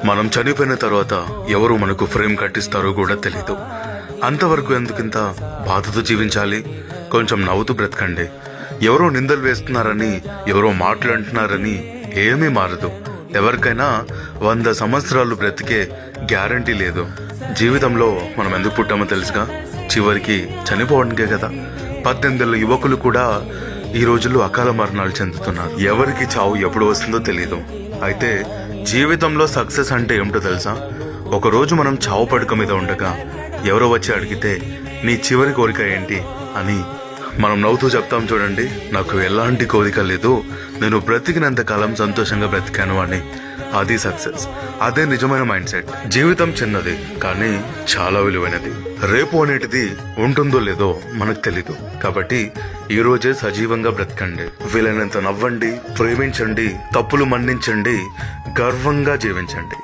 మనం చనిపోయిన తర్వాత ఎవరు మనకు ఫ్రేమ్ కట్టిస్తారో కూడా తెలీదు. అంతవరకు ఎందుకింత బాధతో జీవించాలి? కొంచెం నవ్వుతూ బ్రతకండి. ఎవరో నిందలు వేస్తున్నారని, ఎవరో మాట్లాడుతున్నారని ఏమీ మారదు. ఎవరికైనా 100 సంవత్సరాలు బ్రతికే గ్యారంటీ లేదు. జీవితంలో మనం ఎందుకు పుట్టామో తెలుసుగా, చివరికి చనిపోవడానికే కదా. 18 ఏళ్ల యువకులు కూడా ఈ రోజుల్లో అకాల మరణాలు చెందుతున్నారు. ఎవరికి చావు ఎప్పుడు వస్తుందో తెలీదు. అయితే జీవితంలో సక్సెస్ అంటే ఏమిటో తెలుసా? ఒకరోజు మనం చావు పడక మీద ఉండగా ఎవరో వచ్చి అడిగితే నీ చివరి కోరిక ఏంటి అని మనం నవ్వుతూ చెప్తాం చూడండి, నాకు ఎలాంటి కోరిక లేదు, నేను బ్రతికినంత కాలం సంతోషంగా బ్రతికాను అని. అది సక్సెస్. అదే నిజమైన మైండ్ సెట్. జీవితం చిన్నది కానీ చాలా విలువైనది. రేపు అనేటిది ఉంటుందో లేదో మనకు తెలీదు. కాబట్టి ఈ రోజే సజీవంగా బ్రతకండి. వీలైనంత నవ్వండి, ప్రేమించండి, తప్పులు మన్నించండి, గర్వంగా జీవించండి.